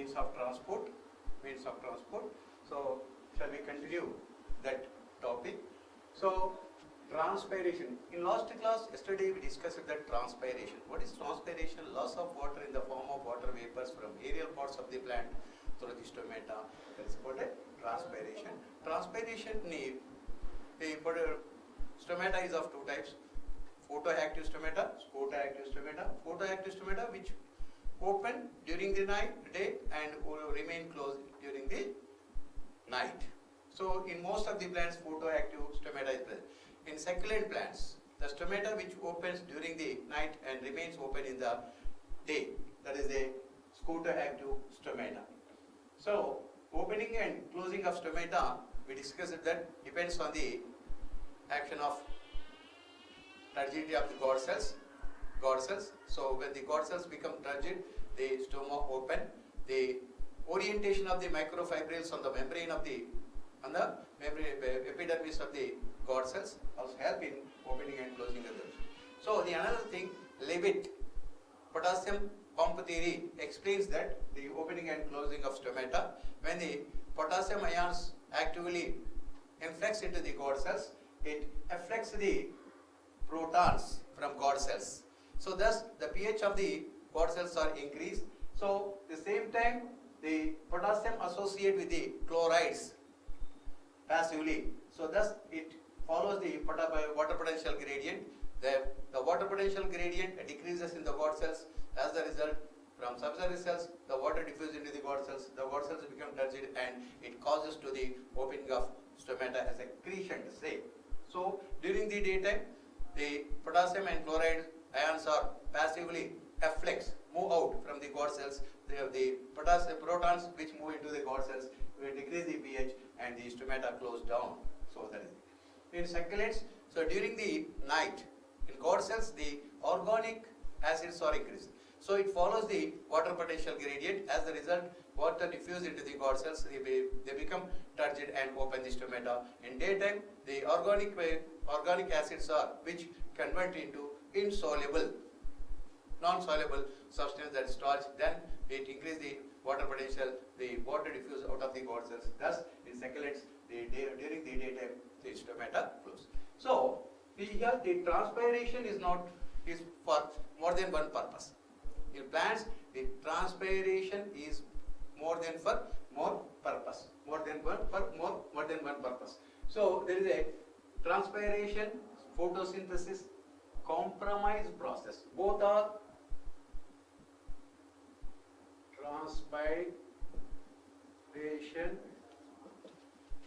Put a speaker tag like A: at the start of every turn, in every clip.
A: means of transport. So shall we continue that topic? So transpiration. In last class, yesterday we discussed that transpiration. What is transpiration? Loss of water in the form of water vapors from aerial parts of the plant through the stomata. That is called a transpiration. Transpiration, the stomata is of two types: photoactive stomata, photoactive stomata. Photoactive stomata which open during the day and will remain closed during the night. So in most of the plants, photoactive stomata is present. In succulent plants, the stomata which opens during the night and remains open in the day, that is a photoactive stomata. So opening and closing of stomata, we discussed that depends on the action of turgidity of the God cells. So when the God cells become turgid, the stoma open. The orientation of the microfibrils on the membrane of the epidermis of the God cells also help in opening and closing of them. So the another thing, Leavitt potassium pump theory explains that the opening and closing of stomata, when the potassium ions actively influx into the God cells, it affects the protons from God cells. So thus the pH of the God cells are increased. So the same time the potassium associate with the chlorides passively. So thus it follows the water potential gradient. The water potential gradient decreases in the God cells. As a result, from subsurface cells, the water diffuses into the God cells. The God cells become turgid and it causes to the opening of stomata as a crescent say. So during the daytime, the potassium and chloride ions are passively efflux, move out from the God cells. The potassium protons which move into the God cells will decrease the pH and the stomata close down. So that is it. In succulents, so during the night, in God cells, the organic acids are increased. So it follows the water potential gradient. As a result, water diffuses into the God cells. They become turgid and open the stomata. In daytime, the organic acids are which convert into insoluble, non-soluble substance, that is starch. Then it increases the water potential. The water diffuses out of the God cells. Thus, in succulents, during the daytime, the stomata close. So here the transpiration is for more than one purpose. In plants, the transpiration is more than one purpose. So there is a transpiration, photosynthesis, compromise process. Both are transpiration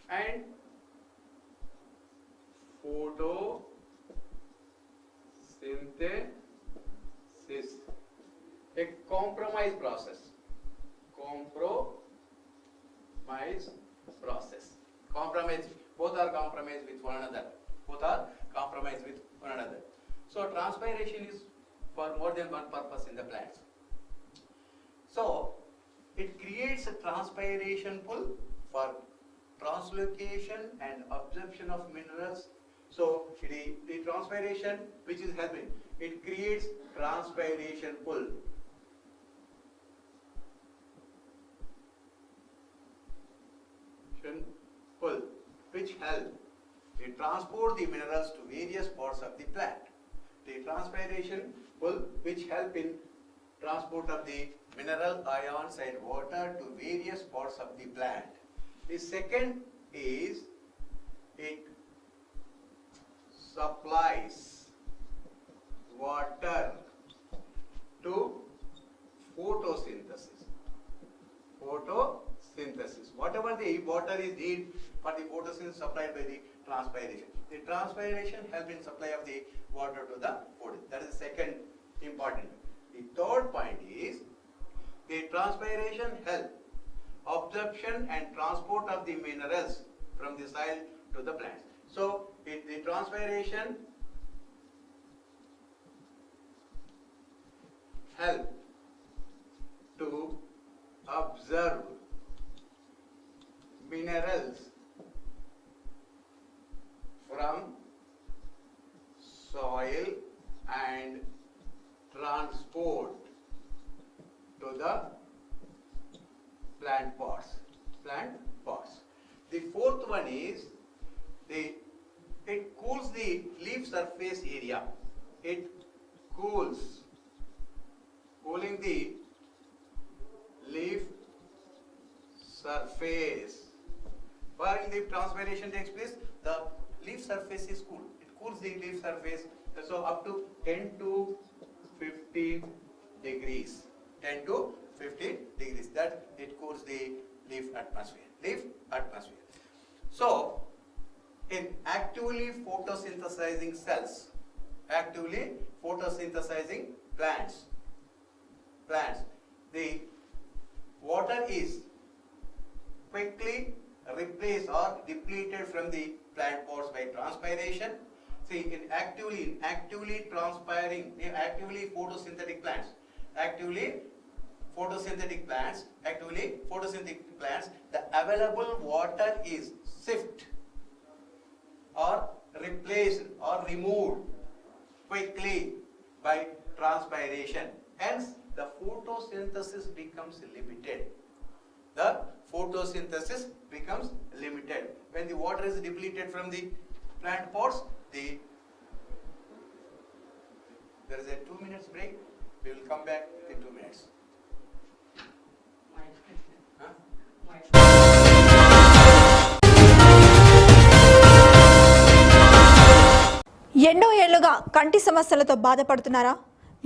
A: and photosynthesis. A compromise process. Both are compromised with one another. So transpiration is for more than one purpose in the plants. So it creates a transpiration pull for translocation and absorption of minerals. So the transpiration which is helping, it creates transpiration pull. Which help to transport the minerals to various parts of the plant. The transpiration pull which help in transport of the mineral ions and water to various parts of the plant. The second is it supplies water to photosynthesis. Whatever the water is needed for the photosynthesis supplied by the transpiration. The transpiration helps in supply of the water to the photosynthesis. That is the second important. The third point is the transpiration helps absorption and transport of the minerals from the soil to the plants. So the transpiration help to observe minerals from soil and transport to the plant pods. The fourth one is it cools the leaf surface area. It cooling the leaf surface. While the transpiration takes place, the leaf surface is cool. It cools the leaf surface, so up to 10 to 15 degrees. 10 to 15 degrees. That it cools the leaf atmosphere. So, in actively photosynthesizing cells, actively photosynthesizing plants, the water is quickly replaced or depleted from the plant pods by transpiration. See, in actively photosynthetic plants, the available water is sift or replaced or removed quickly by transpiration. Hence, the photosynthesis becomes limited. When the water is depleted from the plant pods, there is a 2 minutes break. We will come back in 2 minutes.
B: ఎన్నో ఏళ్లుగా కంటి సమస్యలతో బాధపడుతున్నారా?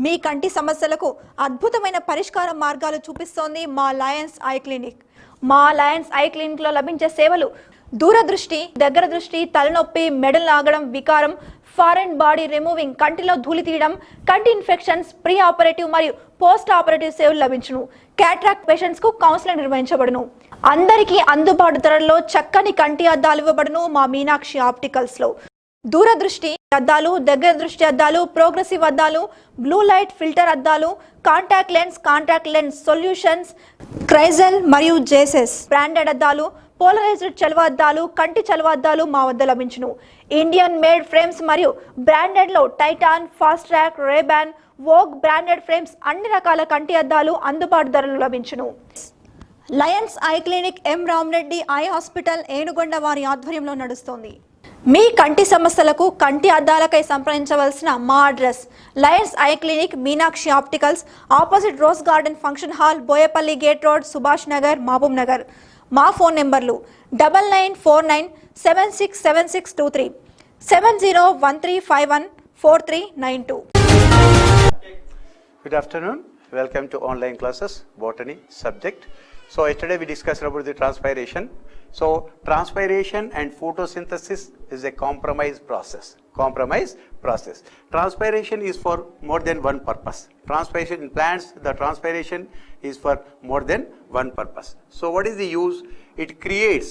B: మీ కంటి సమస్యలకు అద్భుతమైన పరిష్కార మార్గాలు చూపిస్తోంది మా లయన్స్ ఐ క్లినిక్. మా లయన్స్ ఐ క్లినిక్ లో లభించే సేవలు దూరదృష్టి, దగ్గర దృష్టి, తలనొప్పి, మెడలు లాగడం, వికారం, ఫారెన్ బాడీ రిమూవింగ్, కంటిలో ధూళి తీయడం, కంటి ఇన్ఫెక్షన్స్, ప్రీ ఆపరేటివ్ మరియు పోస్ట్ ఆపరేటివ్ సేవలు లభించును. క్యాట్రాక్ట్ పేషెంట్స్ కు కౌన్సిలింగ్ నిర్వహించబడును. అందరికీ అందుబాటు ధరల్లో చక్కని కంటి అద్దాలు ఇవ్వబడును మా మీనాక్షి ఆప్టికల్స్ లో. దూరదృష్టి అద్దాలు, దగ్గర దృష్టి అద్దాలు, ప్రోగ్రెసివ్ అద్దాలు, బ్లూ లైట్ ఫిల్టర్ అద్దాలు, కాంటాక్ట్ లెన్స్ సొల్యూషన్స్, క్రైజల్ మరియు జేసెస్ బ్రాండెడ్ అద్దాలు, పోలరైజ్డ్ చలువ అద్దాలు, కంటి చలువ అద్దాలు మా వద్ద లభించును. ఇండియన్ మేడ్ ఫ్రేమ్స్ మరియు బ్రాండెడ్ లో Titan, Fast Track, Rayban, Vogue branded frames, అన్ని రకాల కంటి అద్దాలు అందుబాటు ధరలు లభించును. Lions eye clinic M Ramareddy eye hospital Enugonda వారి ఆధ్వర్యంలో నడుస్తోంది. మీ కంటి సమస్యలకు కంటి అద్దాలకై సంప్రదించవలసిన మా address Lions eye clinic, Meenakshi opticals, opposite rose garden function hall, Boyapalli gate road, Subhash Nagar, Mahabub Nagar. మా ఫోన్ నెంబర్లు 9949767623, 7013514392.
A: Good afternoon. Welcome to online classes, Botany subject. So yesterday we discussed about the transpiration. So transpiration and photosynthesis is a compromise process. Transpiration is for more than one purpose. Transpiration in plants, the transpiration is for more than one purpose. So what is the use? It creates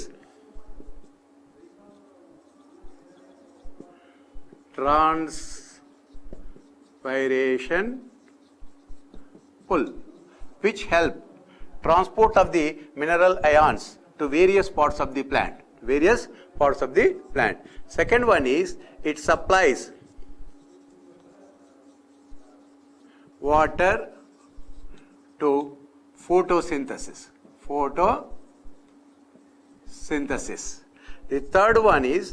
A: transpiration pull, which help transport of the mineral ions to various parts of the plant. Second one is it supplies water to photosynthesis. The third one is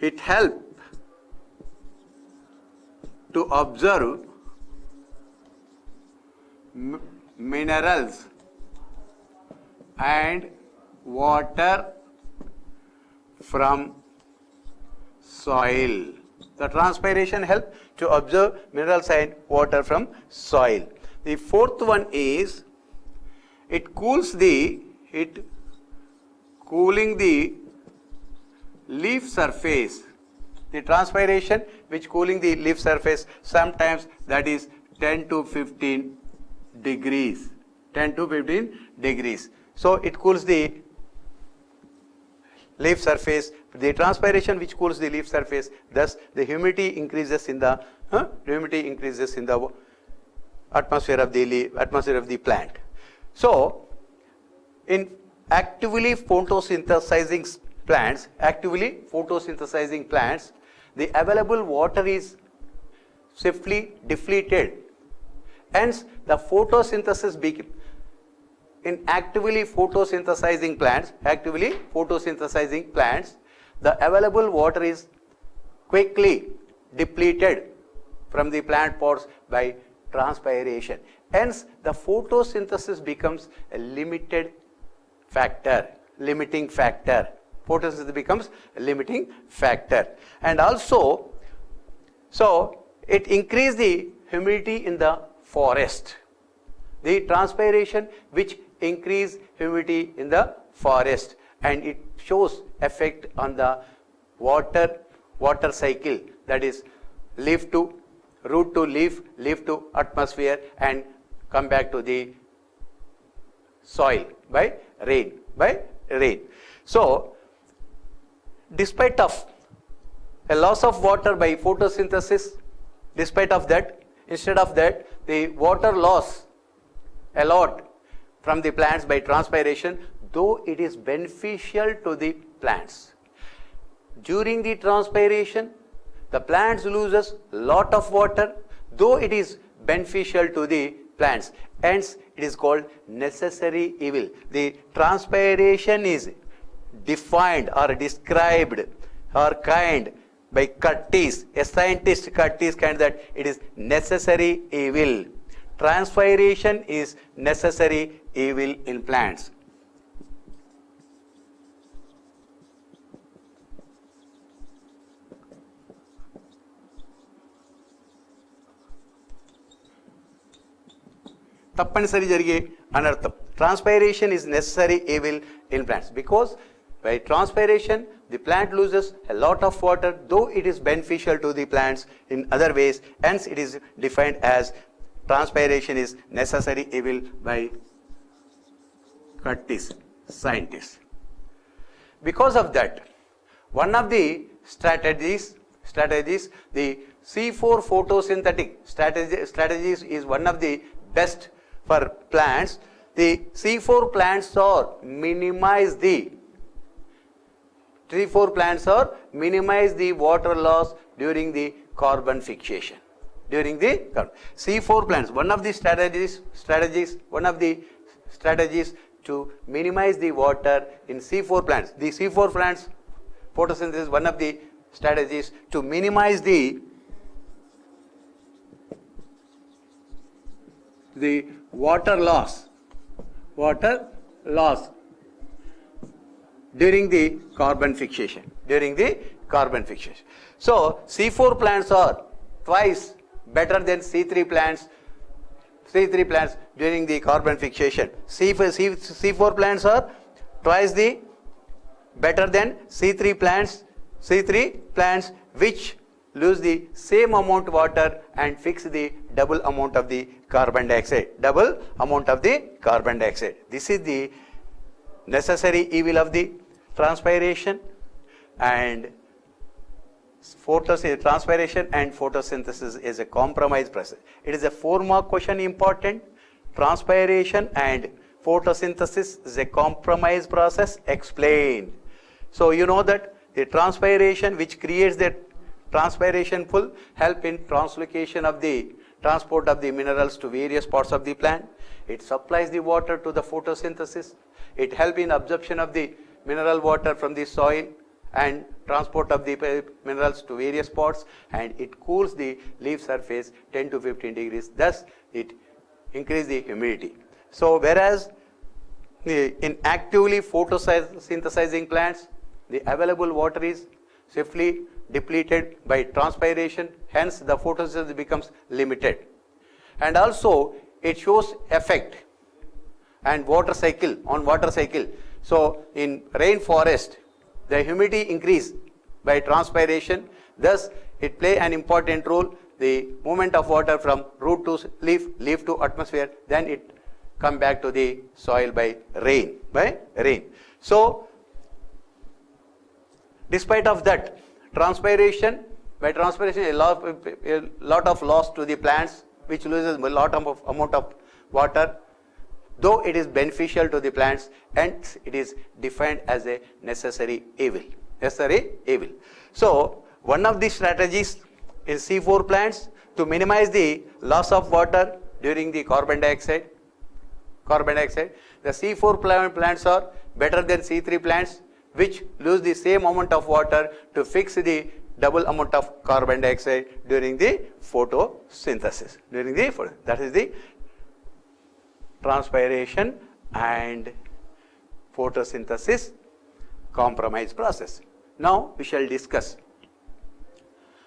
A: it helps to observe minerals and water from soil. The transpiration helps to observe minerals and water from soil. The fourth one is it cooling the leaf surface. The transpiration which cooling the leaf surface, sometimes that is 10 to 15 degrees. So it cools the leaf surface. The transpiration which cools the leaf surface, thus the humidity increases in the atmosphere of the plant. So in actively photosynthesizing plants, the available water is swiftly depleted. Hence the photosynthesis in actively photosynthesizing plants, the available water is quickly depleted from the plant pods by transpiration. Hence, the photosynthesis becomes a limiting factor. Photosynthesis becomes a limiting factor. And also, so it increases the humidity in the forest. The transpiration which increase humidity in the forest, and it shows effect on the water cycle, that is leaf to root to leaf, leaf to atmosphere, and come back to the soil by rain. So, despite of a loss of water by photosynthesis, despite of that, instead of that, the water loss a lot from the plants by transpiration, though it is beneficial to the plants. During the transpiration, the plants loses lot of water, though it is beneficial to the plants. Hence, it is called necessary evil. The transpiration is defined or described or kind by Curtis, a scientist Curtis kind, that it is necessary evil. Transpiration is necessary evil in plants. తప్పనిసరి జరిగే అనర్థం. Transpiration is necessary evil in plants, because by transpiration the plant loses a lot of water, though it is beneficial to the plants in other ways. Hence, it is defined as transpiration is necessary evil by Curtis, scientist. Because of that, one of the strategies, the C4 photosynthetic strategies is one of the best for plants. The C4 plants are minimize the water loss during the carbon fixation. C4 plants, one of the strategies to minimize the water in C4 plants. The C4 plants photosynthesis is one of the strategies to minimize the water loss during the carbon fixation. So, C4 plants are twice better than C3 plants during the carbon fixation. C4 plants are twice the better than C3 plants which lose the same amount of water and fix the double amount of the carbon dioxide. This is the necessary evil of the transpiration and transpiration and photosynthesis is a compromise process. It is a 4-mark question important. Transpiration and photosynthesis is a compromise process. Explain. So you know that the transpiration which creates the transpiration pool help in translocation of the transport of the minerals to various parts of the plant. It supplies the water to the photosynthesis. It helps in absorption of the mineral water from the soil and transport of the minerals to various parts, and it cools the leaf surface 10 to 15 degrees. Thus, it increases the humidity. So, whereas in actively photosynthesizing plants, the available water is swiftly depleted by transpiration, hence the photosynthesis becomes limited. And also it shows effect and water cycle. So in rainforest, the humidity increase by transpiration, thus it play an important role, the movement of water from root to leaf, leaf to atmosphere, then it come back to the soil by rain. So despite of that, transpiration a lot of loss to the plants, which loses a lot of amount of water, though it is beneficial to the plants, and it is defined as a necessary evil. So one of the strategies in C4 plants to minimize the loss of water during the carbon carbon dioxide. The C4 plants are better than C3 plants, which lose the same amount of water to fix the double amount of carbon dioxide during the photosynthesis. That is the transpiration and photosynthesis compromise process. Now we shall discuss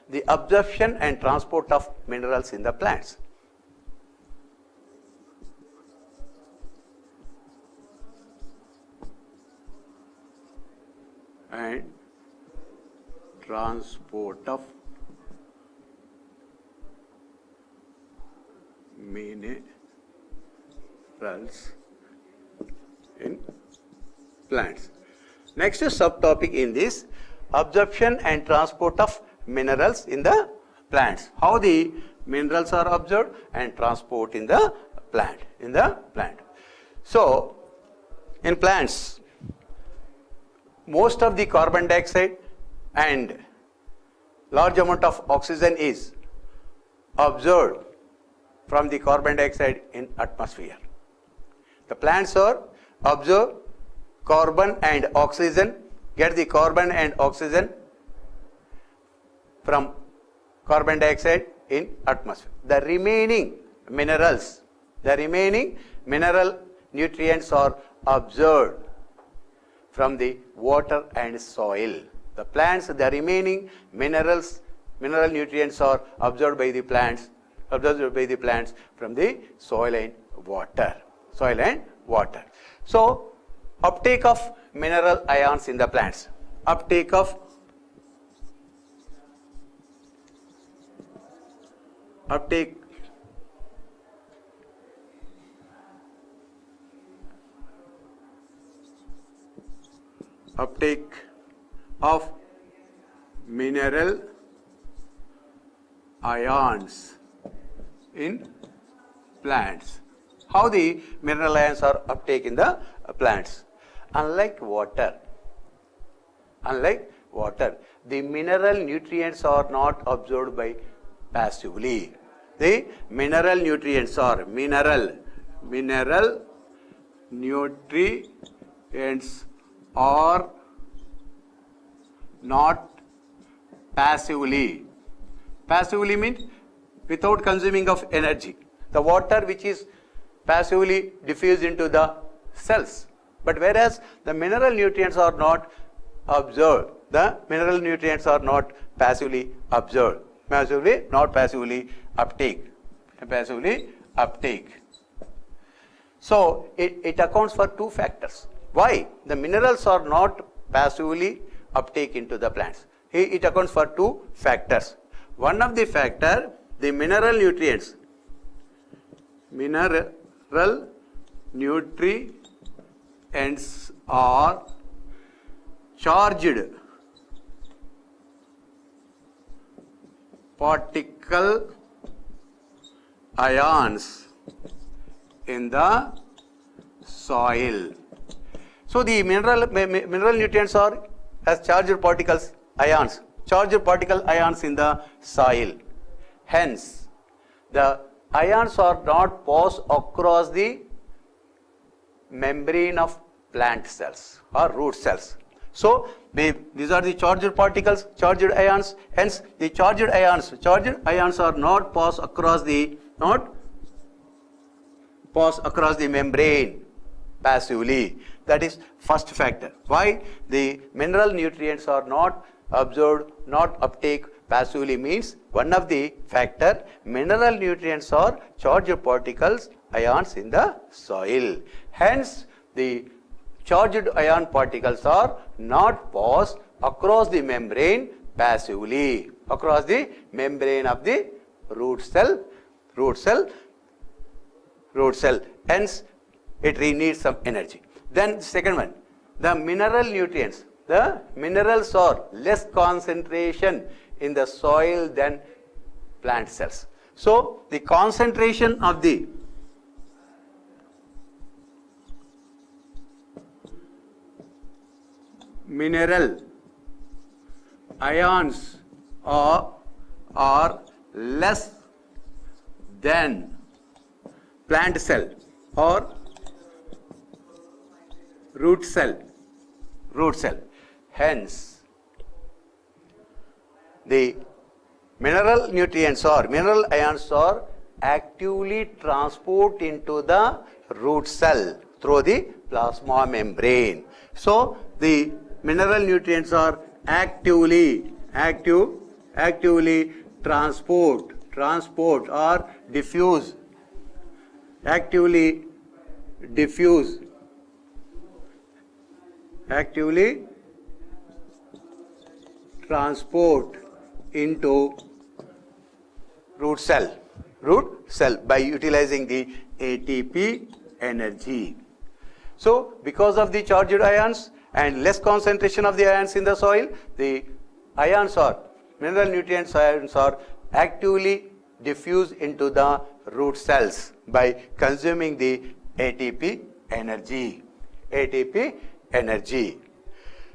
A: the absorption and transport of minerals in the plants. And transport of minerals in plants. Next subtopic in this, absorption and transport of minerals in the plants. How the minerals are absorbed and transport in the plant. So in plants, most of the carbon dioxide and large amount of oxygen is absorbed from the carbon dioxide in atmosphere. The plants are absorb carbon and oxygen, get the carbon and oxygen from carbon dioxide in atmosphere. The remaining mineral nutrients are absorbed from the water and soil. The plants, the remaining mineral nutrients are absorbed by the plants from the soil and water. So uptake of mineral ions in the plants. Uptake of mineral ions in plants. How the mineral ions are uptake in the plants? Unlike water, the mineral nutrients are not absorbed by passively. The mineral nutrients are not passively. Passively means without consuming of energy. The water which is passively diffused into the cells. But whereas the mineral nutrients are not absorbed, the mineral nutrients are not passively absorbed, not passively uptake. So it accounts for two factors. Why the minerals are not passively uptake into the plants? It accounts for two factors. One of the factor, the mineral nutrients are charged particle ions in the soil. So the mineral nutrients are as charged particle ions in the soil. Hence, the ions are not passed across the membrane of plant cells or root cells. So these are the charged particles, charged ions. Hence, the charged ions are not passed across the membrane passively. That is first factor. Why the mineral nutrients are not absorbed, not uptake passively means one of the factor, mineral nutrients are charged particles ions in the soil. Hence, the charged ion particles are not passed across the membrane passively, across the membrane of the root cell. Hence, it needs some energy. Then second one, the mineral nutrients. The minerals are less concentration in the soil than plant cells. So the concentration of the mineral ions are less than plant cell or root cell. Hence, the mineral nutrients or mineral ions are actively transport into the root cell through the plasma membrane. So the mineral nutrients are actively transport or diffuse transport into root cell by utilizing the ATP energy. So because of the charged ions and less concentration of the ions in the soil, the ions or mineral nutrients ions are actively diffused into the root cells by consuming the ATP energy.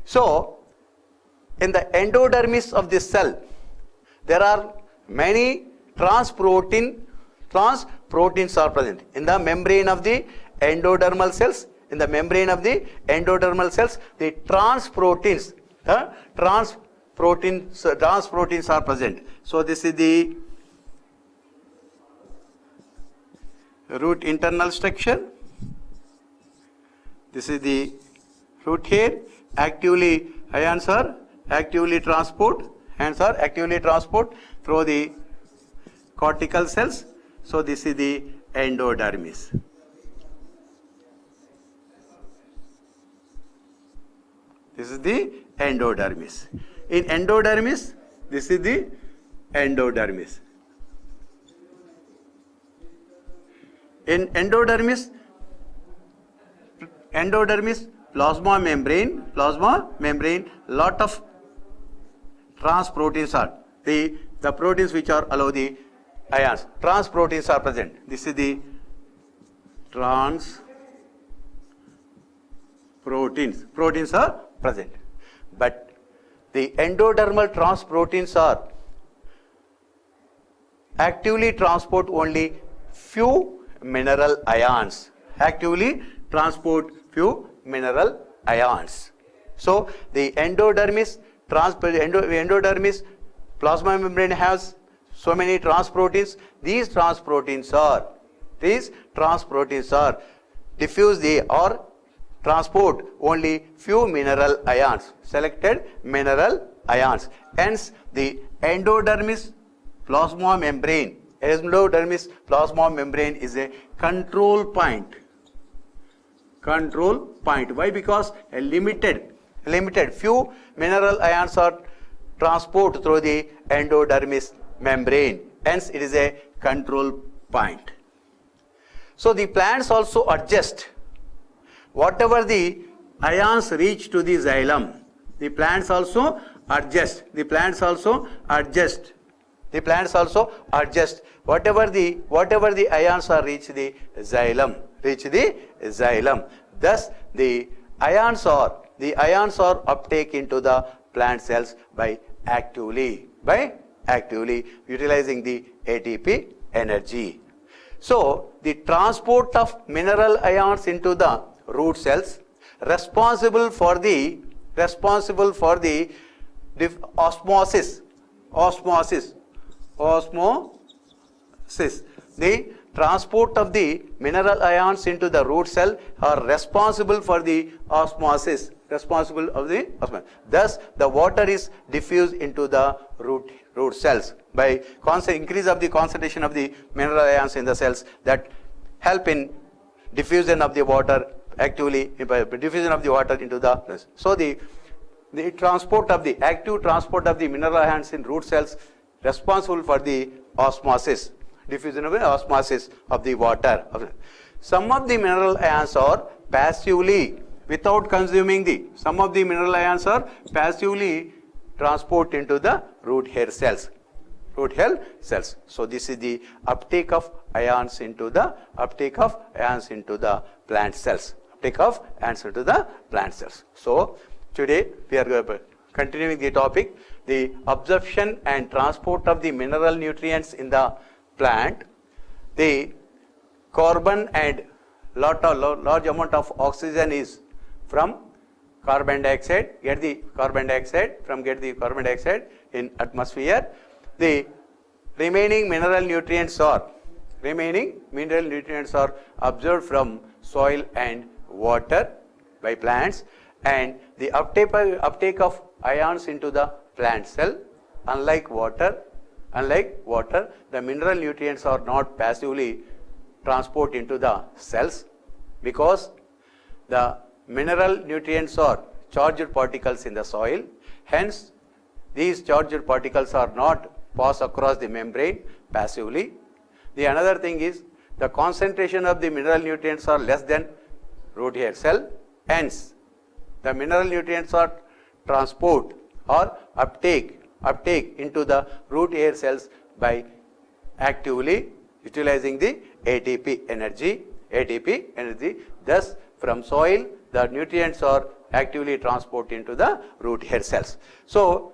A: So in the endodermis of this cell, there are many transproteins are present. In the membrane of the endodermal cells, the transproteins are present. So this is the root internal structure. This is the root hair. Ions are actively transport through the cortical cells. So this is the endodermis. In endodermis, this is the endodermis. In endodermis, plasma membrane, lot of transproteins are the proteins which are allow the ions. Transproteins are present. This is the proteins are present. But the endodermal transproteins are actively transport only few mineral ions. So the endodermis plasma membrane has so many transproteins. These transproteins are diffuse or transport only few mineral ions, selected mineral ions. Hence the endodermis plasma membrane is a control point. Why? Because a limited few mineral ions are transport through the endodermis membrane. Hence it is a control point. So the plants also adjust whatever the ions reach to the xylem. The plants also adjust whatever the ions are reach the xylem. Thus the ions are uptake into the plant cells by actively utilizing the ATP energy. So the transport of mineral ions into the root cells responsible for the osmosis. The transport of the mineral ions into the root cell are responsible for the osmosis. Thus the water is diffused into the root cells by increase of the concentration of the mineral ions in the cells that help in diffusion of the water into the. So the active transport of the mineral ions in root cells responsible for the osmosis, diffusion of the osmosis of the water. Some of the mineral ions are passively, without consuming some of the mineral ions are passively transport into the root hair cells. So this is the uptake of ions into the plant cells. So today we are continuing the topic, the absorption and transport of the mineral nutrients in the plant. The carbon and large amount of oxygen is from carbon dioxide, get the carbon dioxide in atmosphere. The remaining mineral nutrients are absorbed from soil and water by plants, and the uptake of ions into the plant cell. Unlike water, the mineral nutrients are not passively transported into the cells, because the mineral nutrients are charged particles in the soil. Hence, these charged particles are not passed across the membrane passively. The another thing is the concentration of the mineral nutrients are less than root hair cell. Hence, the mineral nutrients are transport or uptake into the root hair cells by actively utilizing the ATP energy. Thus, from soil, the nutrients are actively transported into the root hair cells. So,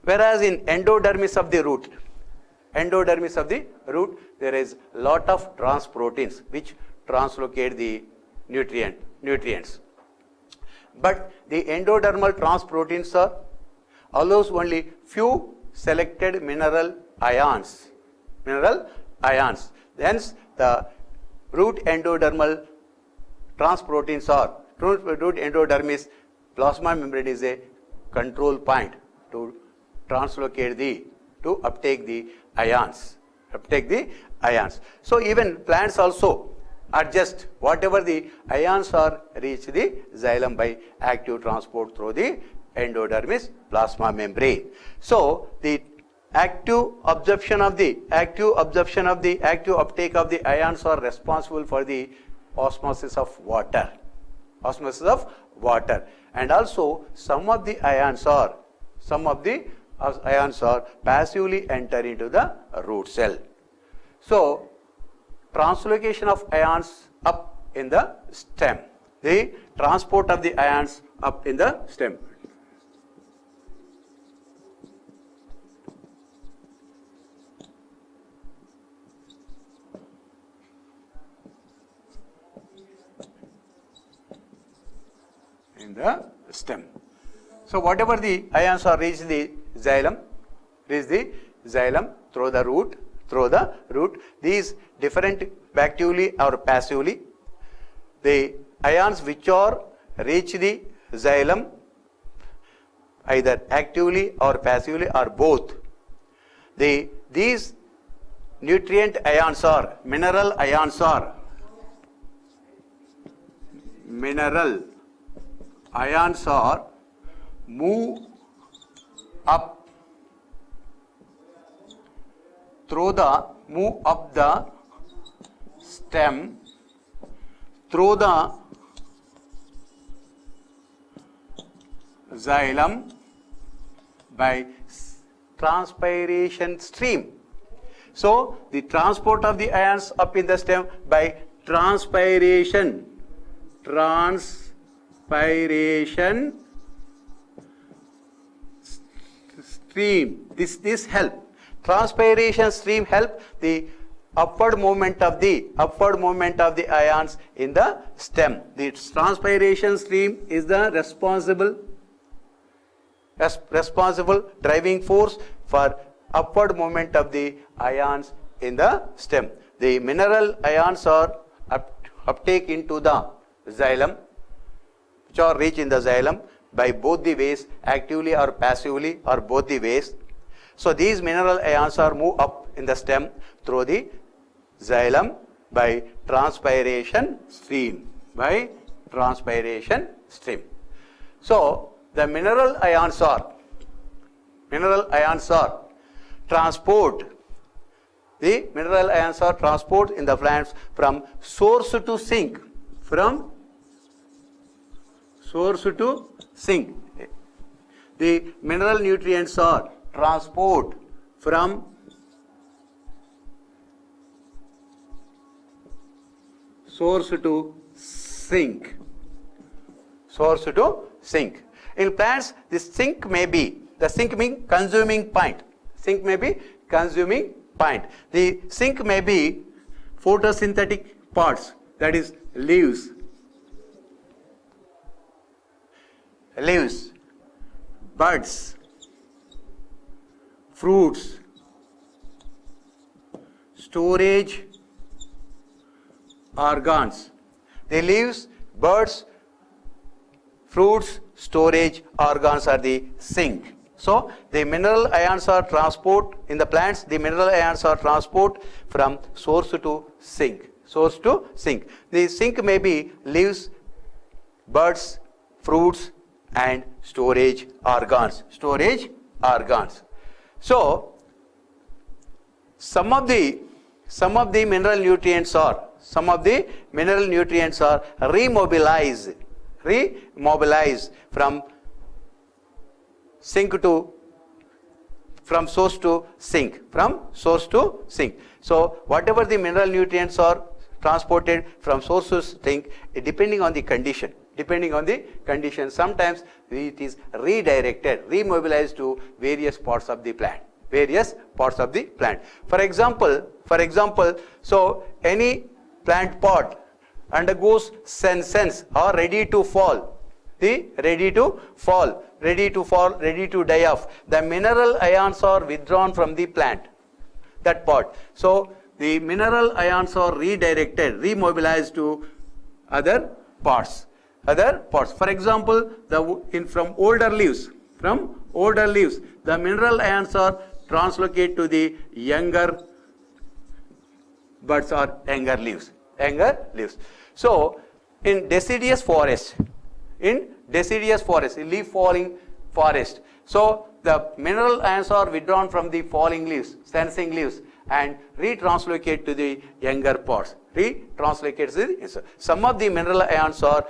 A: whereas in endodermis of the root, there is lot of transproteins which translocate the nutrients. But the endodermal transproteins allows only few selected mineral ions. Hence, the root endodermal transproteins are root endodermis plasma membrane is a control point to uptake the ions. So even plants also adjust whatever the ions are reach the xylem by active transport through the endodermis plasma membrane. So the active uptake of the ions are responsible for the osmosis of water, and also some of the ions are passively enter into the root cell. So translocation of ions up in the stem, the transport of the ions up in the stem. So whatever the ions are reach the xylem through the root. These different actively or passively. The ions which are reach the xylem either actively or passively or both. These nutrient ions are mineral ions move up the stem through the xylem by transpiration stream. So the transport of the ions up in the stem by transpiration stream. This help. Transpiration stream help the upward movement of the ions in the stem. The transpiration stream is the responsible driving force for upward movement of the ions in the stem. The mineral ions are uptake into the xylem, which are reach in the xylem by both the ways, actively or passively, or both the ways. So these mineral ions are move up in the stem through the xylem by transpiration stream. So the mineral ions are transport. The mineral ions are transport in the plants from source to sink. The mineral nutrients are transport from source to sink. In plants, the sink means consuming point. The sink may be photosynthetic parts, that is leaves. leaves, buds, fruits, storage organs. The leaves, buds, fruits, storage organs are the sink. So the mineral ions are transport in the plants. The mineral ions are transport from source to sink. Source to sink. The sink may be leaves, buds, fruits, and storage organs. Storage organs. So some of the mineral nutrients are remobilized from source to sink. So whatever the mineral nutrients are transported from source to sink, depending on the condition, sometimes it is redirected, remobilized to various parts of the plant. For example, so any plant pot undergoes senescence or ready to die off. The mineral ions are withdrawn from the plant, that pot. So the mineral ions are redirected, remobilized to other parts. For example, from older leaves, the mineral ions are translocated to the younger buds or younger leaves. So in deciduous forest, leaf falling forest, so the mineral ions are withdrawn from the falling leaves, senescing leaves, and retranslocate to the younger parts. Some of the mineral ions are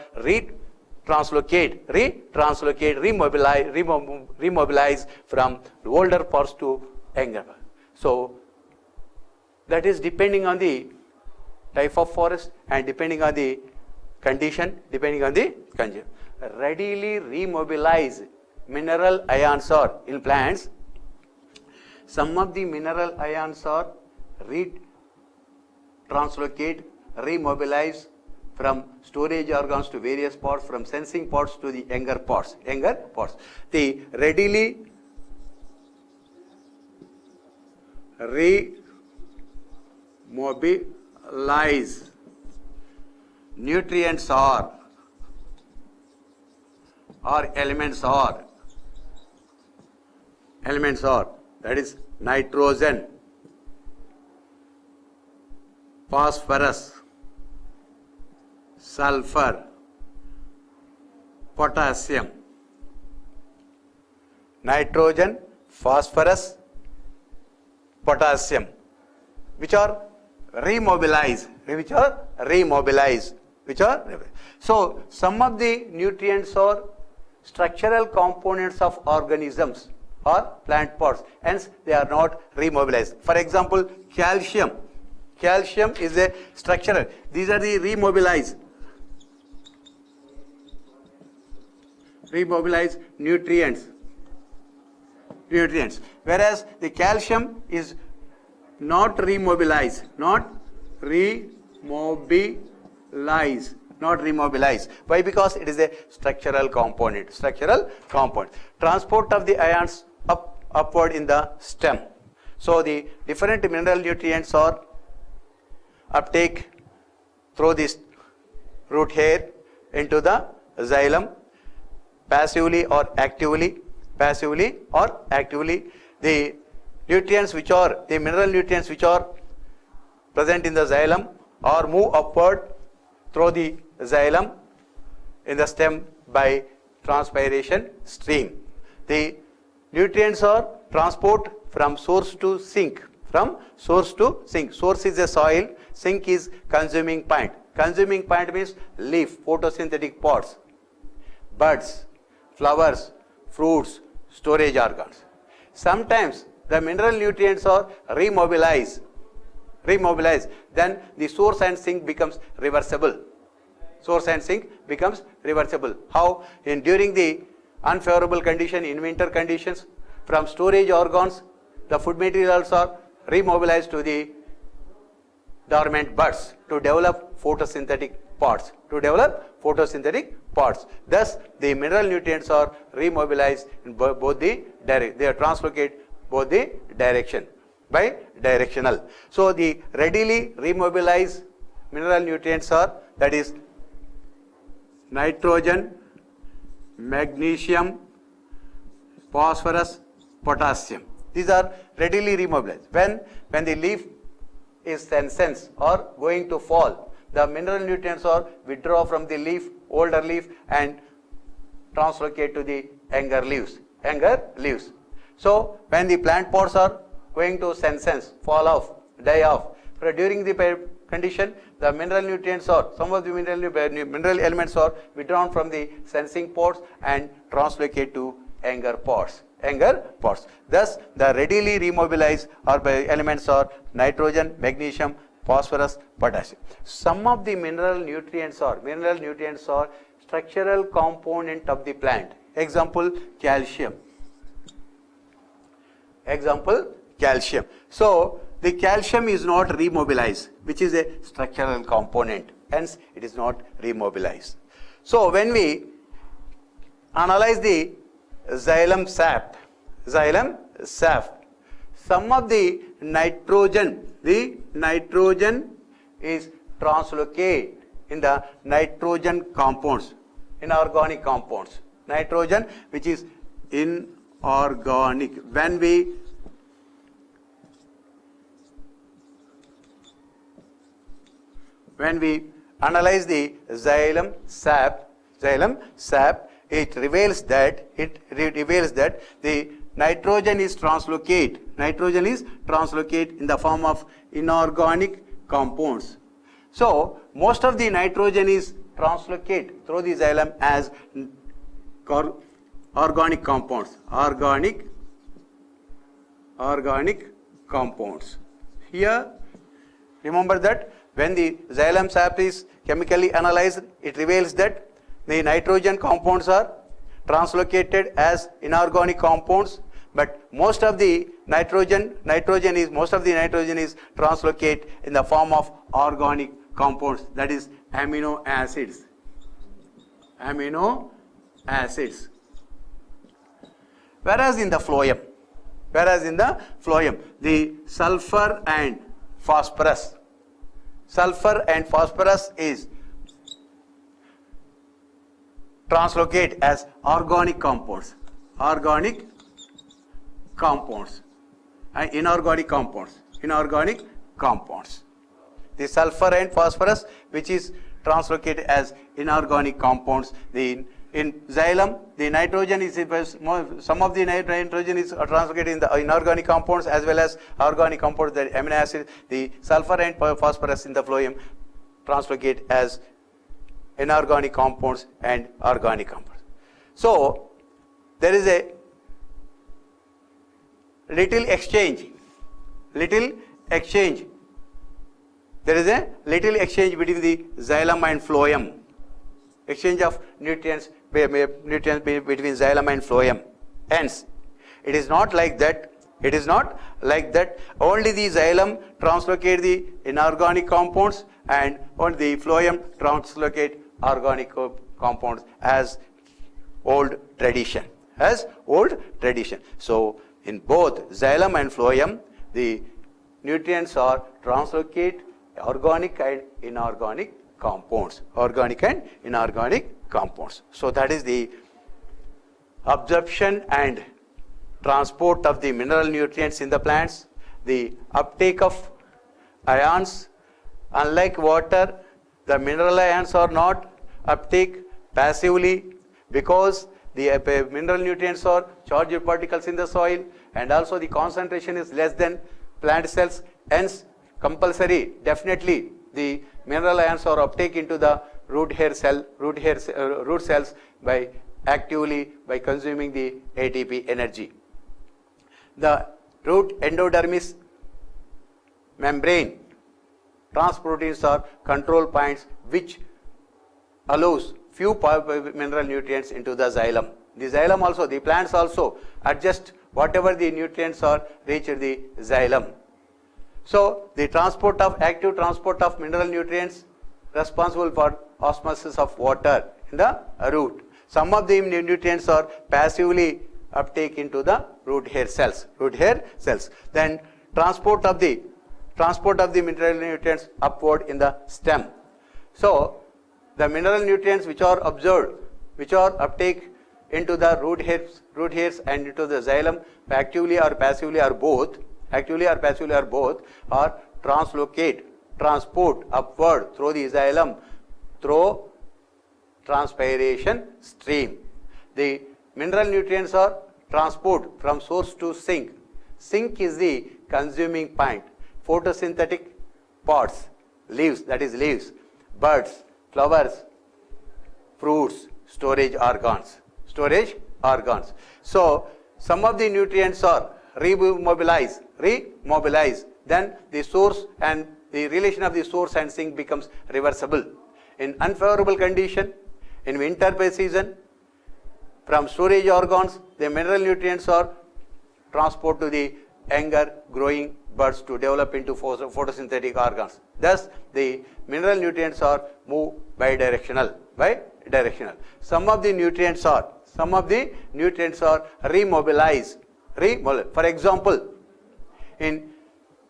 A: remobilize from older parts to younger parts. So that is depending on the type of forest and depending on the condition. Readily remobilize mineral ions are in plants. Some of the mineral ions are remobilize from storage organs to various parts, from sensing parts to the younger parts. The readily remobilize nutrients or elements are, that is nitrogen, phosphorus, sulfur, potassium. Nitrogen, phosphorus, potassium, which are remobilized. So some of the nutrients are structural components of organisms or plant parts, hence they are not remobilized. For example, calcium is a structural. These are the remobilized nutrients, whereas the calcium is not remobilized. Why? Because it is a structural component. Transport of the ions upward in the stem. So the different mineral nutrients are uptake through this root hair into the xylem, passively or actively. The mineral nutrients which are present in the xylem or move upward through the xylem in the stem by transpiration stream. The nutrients are transport from source to sink. Source is a soil, sink is consuming point. Consuming point means leaf, photosynthetic parts, buds, flowers, fruits, storage organs. Sometimes the mineral nutrients are remobilized, then the source and sink becomes reversible. How? During the unfavorable condition, in winter conditions, from storage organs, the food materials are remobilized to the dormant buds to develop photosynthetic parts. parts. Thus, the mineral nutrients are remobilized in both the direction. They are translocate both the direction by directional. So, the readily remobilized mineral nutrients are, that is, nitrogen, magnesium, phosphorus, potassium. These are readily remobilized. When the leaf is senescence or going to fall, the mineral nutrients are withdraw from the leaf, older leaf, and translocate to the younger leaves. So, when the plant pods are going to senescence, fall off, die off, during the condition, the mineral nutrients or some of the mineral elements are withdrawn from the sensing pods and translocate to younger pods. Thus, the readily remobilized elements are nitrogen, magnesium, phosphorus, potassium. Some of the mineral nutrients are structural component of the plant. Example, calcium. So, the calcium is not remobilized, which is a structural component. Hence, it is not remobilized. So, when we analyze the xylem sap, some of the nitrogen is translocate in the nitrogen compounds, inorganic compounds. Nitrogen, which is inorganic. When we analyze the xylem sap, it reveals that the nitrogen is translocate in the form of inorganic compounds. So, most of the nitrogen is translocate through the xylem as organic compounds. Organic compounds. Here, remember that when the xylem sap is chemically analyzed, it reveals that the nitrogen compounds are translocated as inorganic compounds, but most of the nitrogen is translocate in the form of organic compounds, that is amino acids. Whereas in the phloem, the sulfur and phosphorus is translocate as organic compounds and inorganic compounds. The sulfur and phosphorus, which is translocated as inorganic compounds. In xylem, the nitrogen is some of the nitrogen is translocated in the inorganic compounds as well as organic compounds, the amino acids. The sulfur and phosphorus in the phloem translocate as inorganic compounds and organic compounds. So, there is a little exchange. There is a little exchange between the xylem and phloem. Exchange of nutrients between xylem and phloem. Hence, it is not like that. Only the xylem translocate the inorganic compounds and only the phloem translocate organic compounds as old tradition. So, in both xylem and phloem, the nutrients are translocate organic and inorganic compounds. So, that is the absorption and transport of the mineral nutrients in the plants. The uptake of ions, unlike water, the mineral ions are not uptake passively because the mineral nutrients are charged particles in the soil and also the concentration is less than plant cells. Hence, compulsory, definitely the mineral ions are uptake into the root cells by consuming the ATP energy. The root endodermis membrane transproteins are control points which allows few mineral nutrients into the xylem. The xylem also, the plants also adjust whatever the nutrients are reach the xylem. So, the active transport of mineral nutrients responsible for osmosis of water in the root. Some of the nutrients are passively uptake into the root hair cells. Then transport of the mineral nutrients upward in the stem. So the mineral nutrients which are observed, which are uptake into the root hairs and into the xylem, actively or passively or both, are transport upward through the xylem through transpiration stream. The mineral nutrients are transport from source to sink. Sink is the consuming point. Photosynthetic parts, leaves, buds, flowers, fruits, storage organs. So some of the nutrients are remobilized, then the source and the relation of the source and sink becomes reversible. In unfavorable condition, in winter season, from storage organs, the mineral nutrients are transported to the younger growing buds to develop into photosynthetic organs. Thus, the mineral nutrients are moved bidirectional. Some of the nutrients are remobilized. For example, in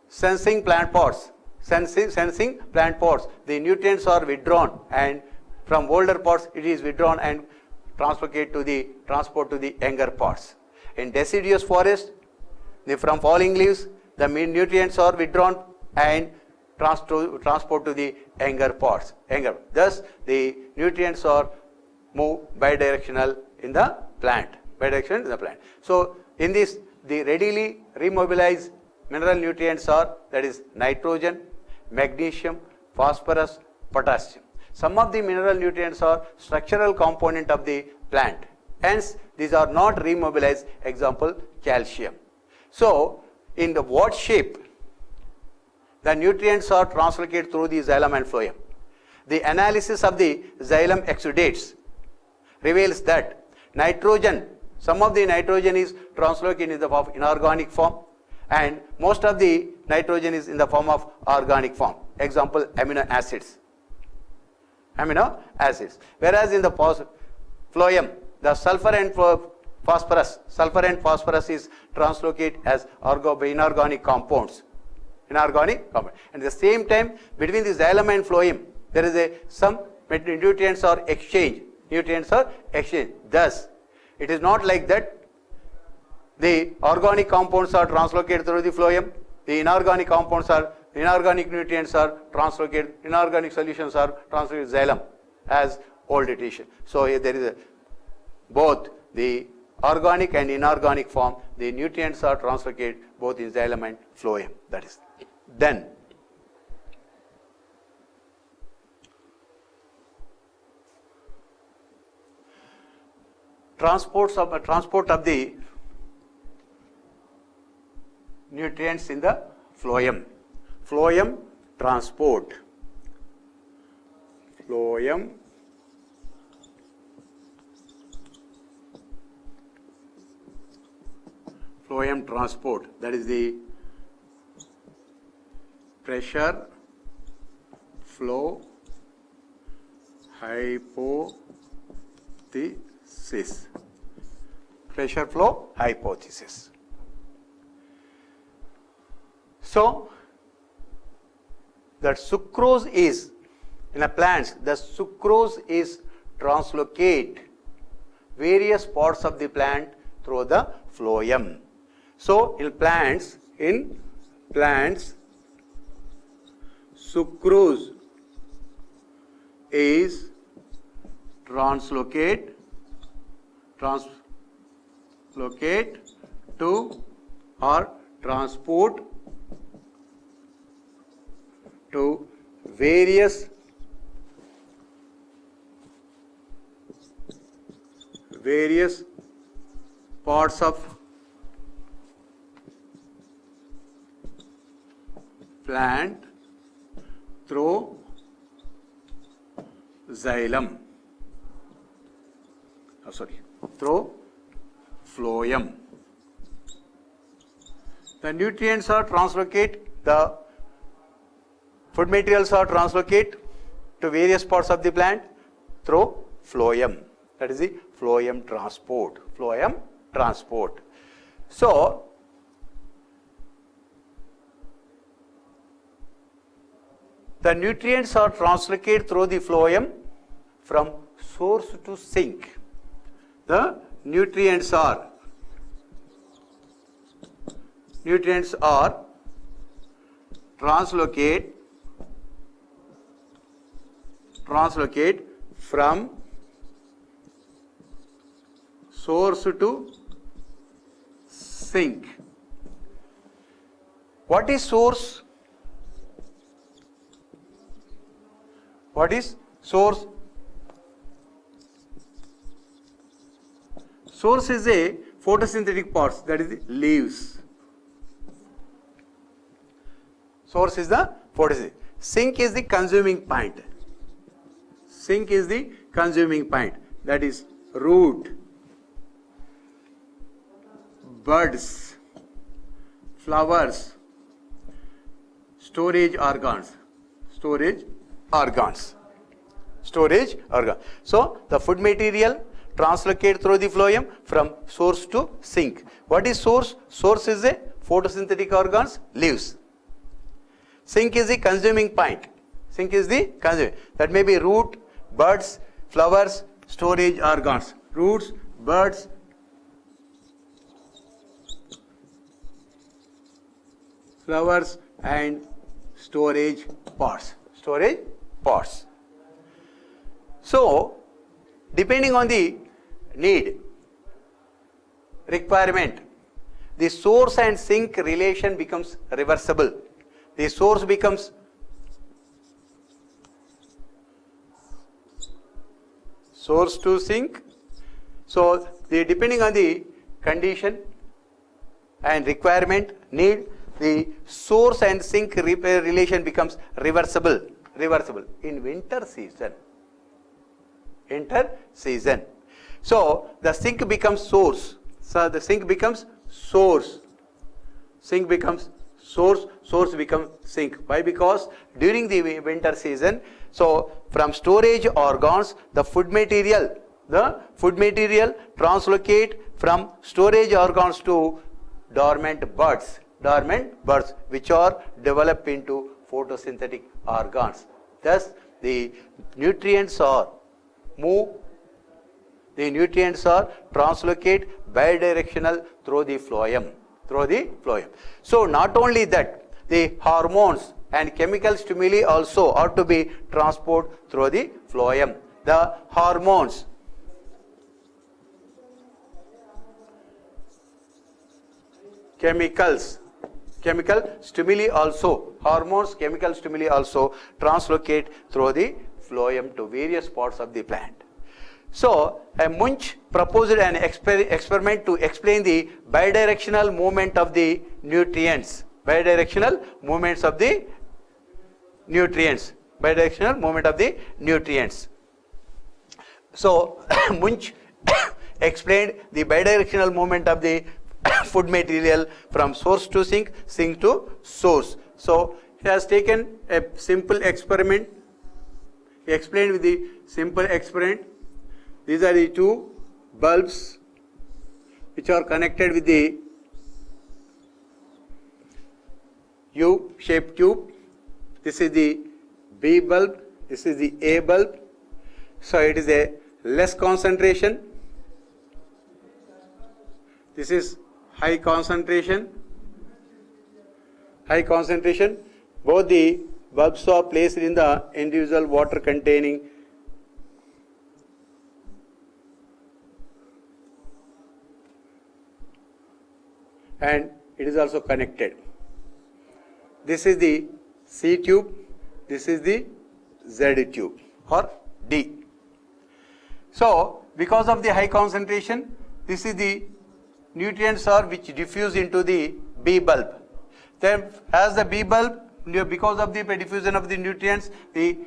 A: sensing plant pots, the nutrients are withdrawn, and from older pots it is withdrawn and transport to the younger pots. In deciduous forest, from falling leaves, the nutrients are withdrawn and transport to the younger pots. Thus, the nutrients are moved bidirectional in the plant. So, in this, the readily remobilized mineral nutrients are, that is, nitrogen, magnesium, phosphorus, potassium. Some of the mineral nutrients are structural component of the plant. Hence, these are not remobilized. Example, calcium. So, in the what shape the nutrients are translocated through the xylem and phloem. The analysis of the xylem exudates reveals that nitrogen, some of the nitrogen is translocated in the form of inorganic form, and most of the nitrogen is in the form of organic form. Example, amino acids. Whereas in the phloem, the sulfur and phosphorus is translocated as inorganic compounds. And at the same time, between the xylem and phloem, there is some nutrients are exchanged. Thus, it is not like that the organic compounds are translocated through the phloem, the inorganic nutrients are translocated, inorganic solutions are translocated xylem as old tissue. So there is both the organic and inorganic form, the nutrients are translocated both in xylem and phloem. That is. Then transport of the nutrients in the phloem. Phloem transport. Phloem transport, that is the pressure flow hypothesis. Pressure flow hypothesis. So, that sucrose is, in a plant, the sucrose is translocate various parts of the plant through the phloem. So, in plants, sucrose is translocate to or transport to various parts of plant through xylem. Through phloem. The nutrients are translocate, the food materials are translocate to various parts of the plant through phloem. That is the phloem transport. Phloem transport. So, the nutrients are translocated through the phloem from source to sink. The nutrients are translocate from source to sink. What is source? What is source? Source is a photosynthetic parts, that is the leaves. Source is the photosynthetic. Sink is the consuming point. Sink is the consuming point, that is root, buds, flowers, storage organs. So, the food material translocate through the phloem from source to sink. What is source? Source is a photosynthetic organs, leaves. Sink is the consuming point. Sink is the consuming. That may be root, buds, flowers, storage organs. Roots, buds, flowers and storage parts. So, depending on the need, requirement, the source and sink relation becomes reversible. The source becomes source to sink. So, depending on the condition and requirement, need, the source and sink relation becomes reversible in winter season. So, the sink becomes source. So, the sink becomes source. Sink becomes source becomes sink. Why? Because during the winter season, so from storage organs, the food material translocate from storage organs to dormant buds, which are developed into photosynthetic organs. Thus, the nutrients are translocate bidirectional through the phloem. So, not only that, the hormones and chemical stimuli also ought to be transported through the phloem. The hormones, chemical stimuli also translocate through the phloem to various parts of the plant. So, Munch proposed an experiment to explain the bidirectional movement of the nutrients. So, Munch explained the bidirectional movement of the food material from source to sink, sink to source. So, he has taken a simple experiment. He explained with the simple experiment. These are the two bulbs which are connected with the U-shaped tube. This is the B bulb, this is the A bulb. So, it is a less concentration. This is high concentration. Both the bulbs are placed in the individual water containing and it is also connected. This is the C tube, this is the Z tube or D. So, because of the high concentration, this is the nutrients are which diffuse into the B bulb. Then as the B bulb, because of the diffusion of the nutrients, the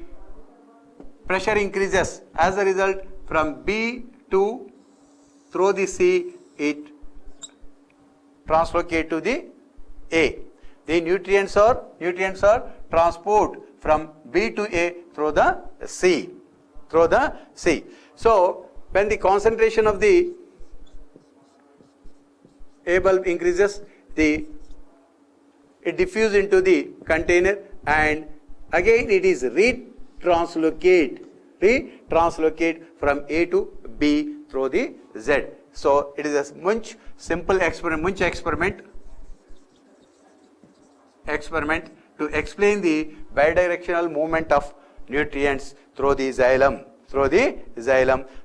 A: pressure increases. As a result, from B to through the C, it translocate to the A. The nutrients are transport from B to A through the C. through the sea. So when the concentration of the A bulb increases, it diffuses into the container, and again it is retranslocate from A to B through the Z. So it is a Munch simple experiment, to explain the bidirectional movement of nutrients through the xylem.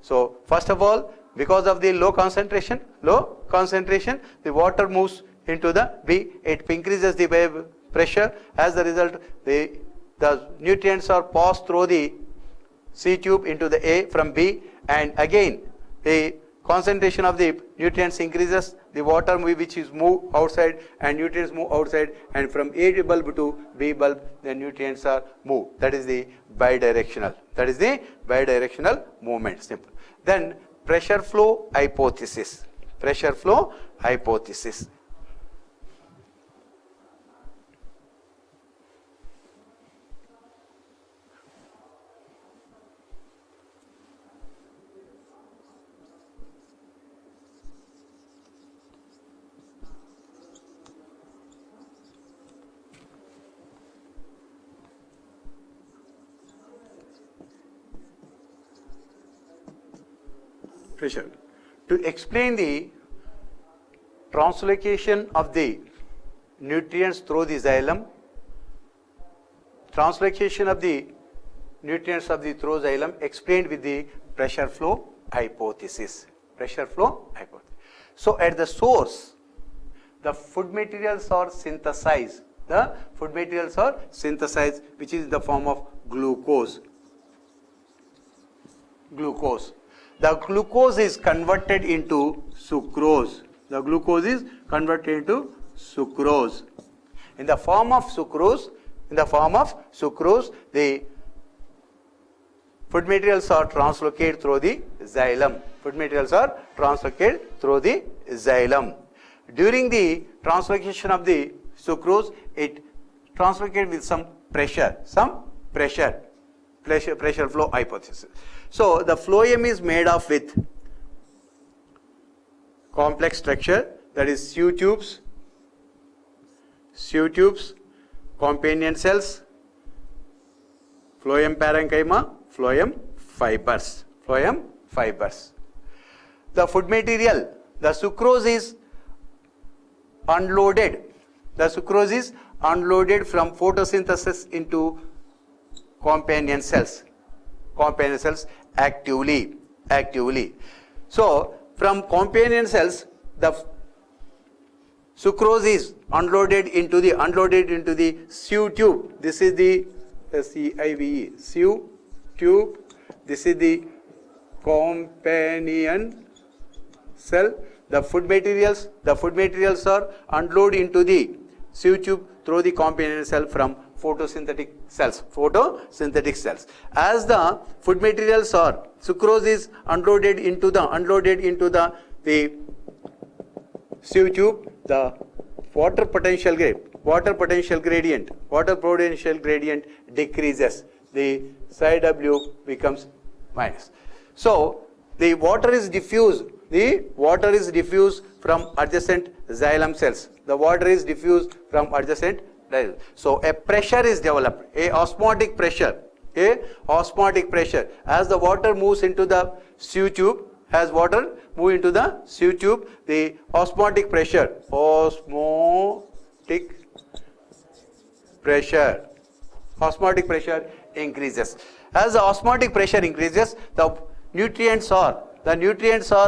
A: So first of all, because of the low concentration, the water moves into the B. It increases the wave pressure. As a result, the nutrients are passed through the C tube into the A from B, and again the concentration of the nutrients increases. The water which is move outside and nutrients move outside, and from A bulb to B bulb the nutrients are moved. That is the bidirectional. Movement. Simple. Then pressure flow hypothesis. To explain the translocation of the nutrients through the xylem, explained with the pressure flow hypothesis. So at the source, the food materials are synthesized. Which is in the form of glucose. The glucose is converted into sucrose. In the form of sucrose, the food materials are translocated through the xylem. During the translocation of the sucrose, it translocated with some pressure flow hypothesis. So the phloem is made of with complex structure, that is sieve tubes, companion cells, phloem parenchyma, phloem fibers. The food material, the sucrose is unloaded. From photosynthesis into companion cells actively. So from companion cells, the sucrose is unloaded into the sieve tube. This is the sieve tube. This is the companion cell. The food materials are unloaded into the sieve tube through the companion cell from photosynthetic cells. As the food materials are, sucrose is unloaded into the sieve tube, the water potential gradient decreases. The psi W becomes minus. So the water is diffused from adjacent xylem cells. So a pressure is developed, a osmotic pressure. As the water moves into the sieve tube, the osmotic pressure increases. As the osmotic pressure increases, the nutrients are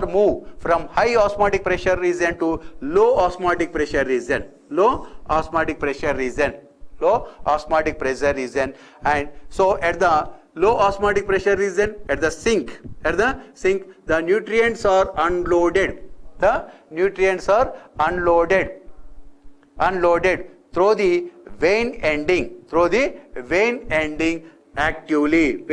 A: moved from high osmotic pressure region to low osmotic pressure region. And so at the low osmotic pressure region, at the sink, the nutrients are unloaded. Through the vein ending actively.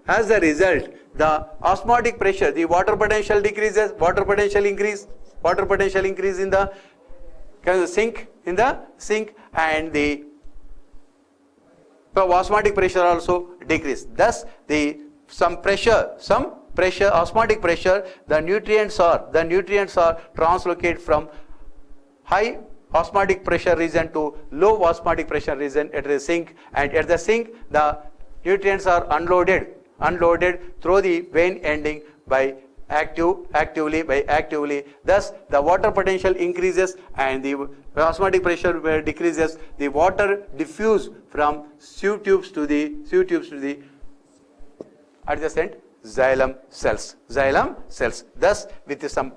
A: As a result, the osmotic pressure, the water potential decreases, water potential increase in the sink, and the So osmotic pressure also decrease. Thus some pressure, osmotic pressure, the nutrients are translocated from high osmotic pressure region to low osmotic pressure region at the sink, and at the sink the nutrients are unloaded through the vein ending by actively. Thus the water potential increases and the osmotic pressure decreases. The water diffuse from sieve tubes to the adjacent xylem cells. Thus with some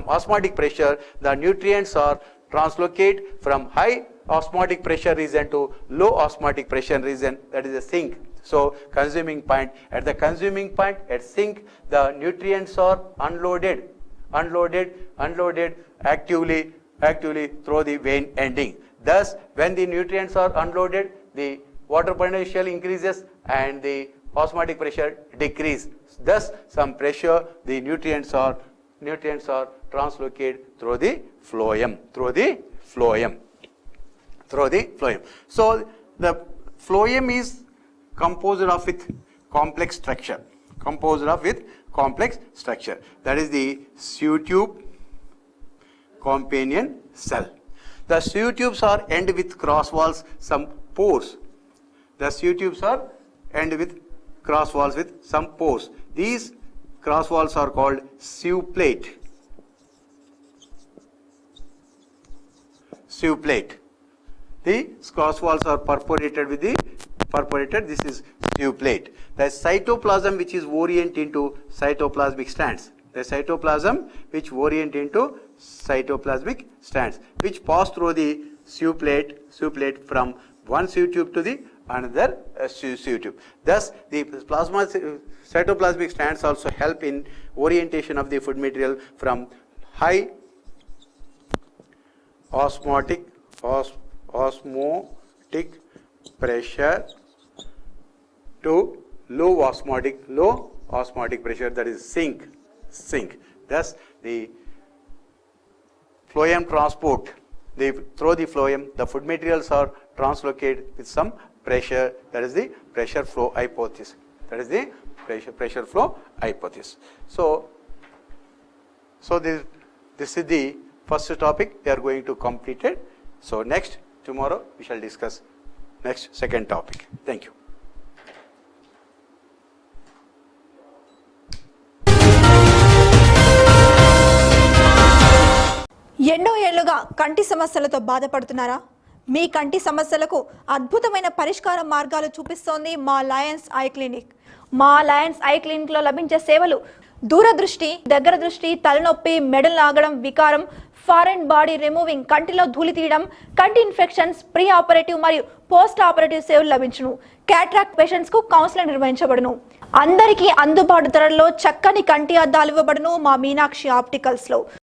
A: osmotic pressure, the nutrients are translocated from high osmotic pressure region to low osmotic pressure region, that is the sink. So consuming point, at sink, the nutrients are unloaded actively through the vein ending. Thus when the nutrients are unloaded, the water potential increases and the osmotic pressure decrease. Thus some pressure, the nutrients are translocated through the phloem. So the phloem is composed of with complex structure. That is the sieve tube companion cell. The sieve tubes are end with cross walls, some pores. These cross walls are called sieve plate. The cross walls are perforated. This is sieve plate. The cytoplasm which is orient into cytoplasmic strands. Which pass through the sieve plate from one sieve tube to the another sieve tube. Thus the cytoplasmic strands also help in orientation of the food material from high osmotic pressure to low osmotic pressure, that is sink. Thus the phloem transport, through the phloem the food materials are translocated with some pressure, that is the pressure flow hypothesis. So this is the first topic we are going to complete it. So tomorrow we shall discuss second topic. Thank you.
B: ఎన్నో ఏళ్లుగా కంటి సమస్యలతో బాధపడుతున్నారా? మీ కంటి సమస్యలకు అద్భుతమైన పరిష్కార మార్గాలు చూపిస్తోంది మా లయన్స్ ఐ క్లినిక్. మా లయన్స్ ఐ క్లినిక్ లో లభించే సేవలు దూరదృష్టి, దగ్గర దృష్టి, తలనొప్పి, మెడలు లాగడం, వికారం, ఫారెన్ బాడీ రిమూవింగ్, కంటిలో ధూళి తీయడం, కంటి ఇన్ఫెక్షన్స్, ప్రీ ఆపరేటివ్ మరియు పోస్ట్ ఆపరేటివ్ సేవలు లభించును. క్యాట్రాక్ట్ పేషెంట్స్ కు కౌన్సిలింగ్ నిర్వహించబడును. అందరికీ అందుబాటు ధరల్లో చక్కని కంటి అద్దాలు ఇవ్వబడును మా మీనాక్షి ఆప్టికల్స్ లో.